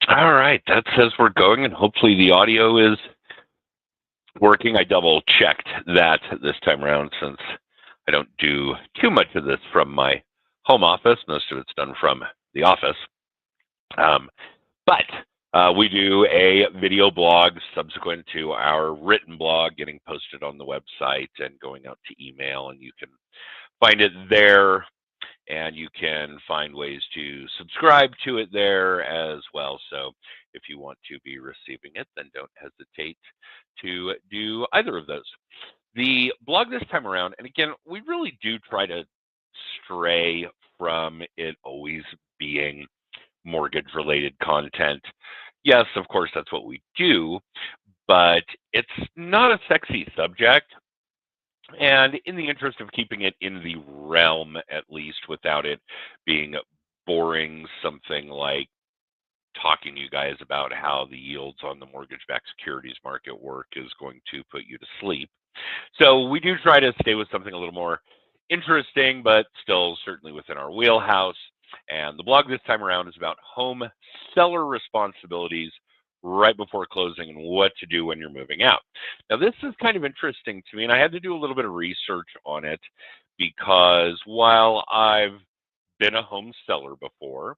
All right, that says we're going, and hopefully the audio is working. I double checked that this time around since I don't do too much of this from my home office. Most of it's done from the office. Um, but we do a video blog subsequent to our written blog getting posted on the website and going out to email, and you can find it there. And you can find ways to subscribe to it there as well. So if you want to be receiving it, then don't hesitate to do either of those. The blog this time around, and again, we really do try to stray from it always being mortgage related content. Yes, of course, that's what we do, but it's not a sexy subject. And in the interest of keeping it in the realm, at least without it being boring, something like talking to you guys about how the yields on the mortgage-backed securities market work is going to put you to sleep. So we do try to stay with something a little more interesting, but still certainly within our wheelhouse. And the blog this time around is about home seller responsibilities right before closing and what to do when you're moving out. Now, this is kind of interesting to me, and I had to do a little bit of research on it because while I've been a home seller before,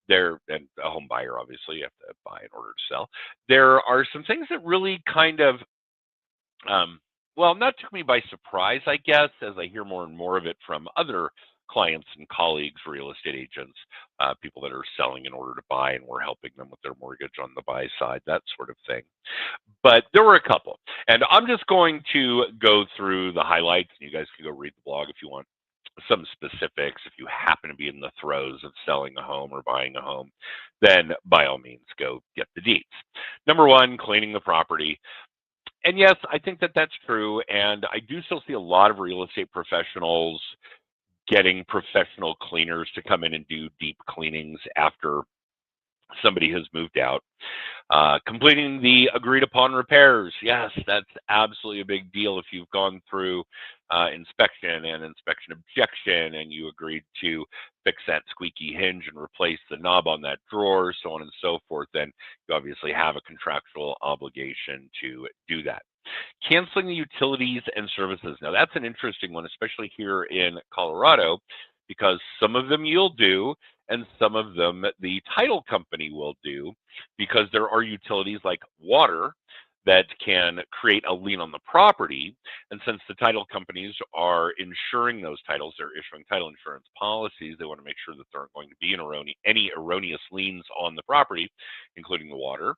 and a home buyer, obviously, you have to buy in order to sell. There are some things that really kind of, not took me by surprise, I guess, as I hear more and more of it from other clients and colleagues, real estate agents, people that are selling in order to buy, and we're helping them with their mortgage on the buy side, that sort of thing. But there were a couple, and I'm just going to go through the highlights, and you guys can go read the blog if you want some specifics. If you happen to be in the throes of selling a home or buying a home, then by all means go get the deeds. Number one, cleaning the property. And yes, I think that that's true. And I do still see a lot of real estate professionals getting professional cleaners to come in and do deep cleanings after somebody has moved out. Completing the agreed upon repairs. Yes, that's absolutely a big deal. If you've gone through inspection and inspection objection and you agreed to fix that squeaky hinge and replace the knob on that drawer, so on and so forth, then you obviously have a contractual obligation to do that. Canceling the utilities and services. Now, that's an interesting one, especially here in Colorado, because some of them you'll do and some of them the title company will do, because there are utilities like water that can create a lien on the property. And since the title companies are insuring those titles, they're issuing title insurance policies, they want to make sure that there aren't going to be any erroneous liens on the property, including the water.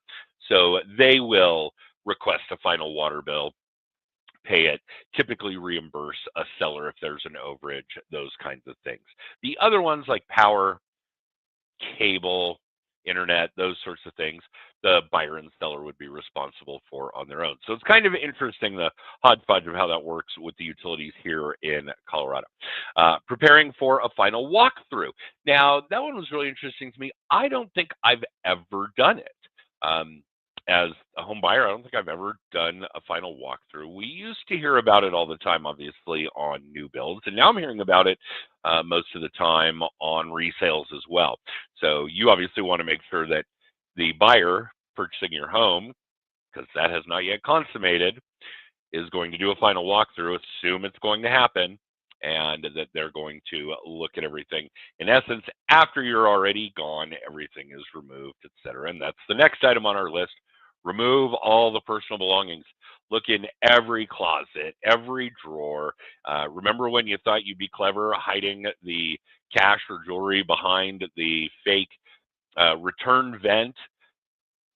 So they will request a final water bill, pay it, typically reimburse a seller if there's an overage, those kinds of things. The other ones like power, cable, internet, those sorts of things, the buyer and seller would be responsible for on their own. So it's kind of interesting, the hodgepodge of how that works with the utilities here in Colorado. Preparing for a final walkthrough. Now, that one was really interesting to me. I don't think I've ever done it. As a home buyer, I don't think I've ever done a final walkthrough. We used to hear about it all the time, obviously, on new builds, and now I'm hearing about it most of the time on resales as well. So you obviously want to make sure that the buyer purchasing your home, because that has not yet consummated, is going to do a final walkthrough, assume it's going to happen, and that they're going to look at everything. In essence, after you're already gone, everything is removed, etc. And that's the next item on our list. Remove all the personal belongings. Look in every closet, every drawer. Remember when you thought you'd be clever hiding the cash or jewelry behind the fake return vent?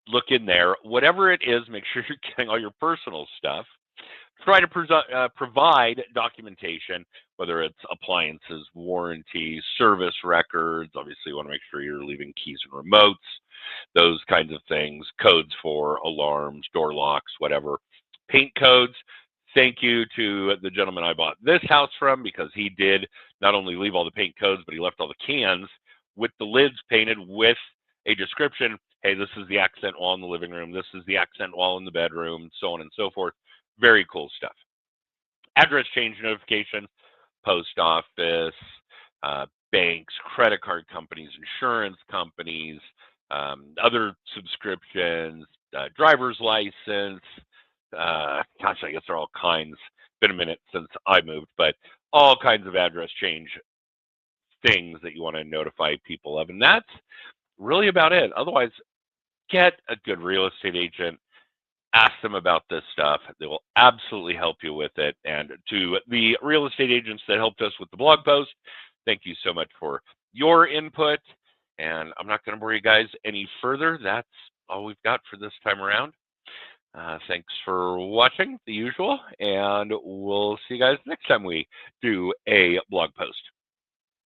Look in there. Whatever it is, make sure you're getting all your personal stuff. Try to provide documentation, whether it's appliances, warranty, service records. Obviously, you want to make sure you're leaving keys and remotes, those kinds of things, codes for alarms, door locks, whatever. Paint codes. Thank you to the gentleman I bought this house from, because he did not only leave all the paint codes, but he left all the cans with the lids painted with a description. Hey, this is the accent wall in the living room. This is the accent wall in the bedroom, so on and so forth. Very cool stuff. Address change notification, post office, banks, credit card companies, insurance companies, other subscriptions, driver's license. Gosh, I guess there are all kinds. Been a minute since I moved, but all kinds of address change things that you want to notify people of. And that's really about it. Otherwise, get a good real estate agent. Ask them about this stuff. They will absolutely help you with it. And to the real estate agents that helped us with the blog post, thank you so much for your input. And I'm not going to bore you guys any further. That's all we've got for this time around. Thanks for watching, the usual, and we'll see you guys next time we do a blog post.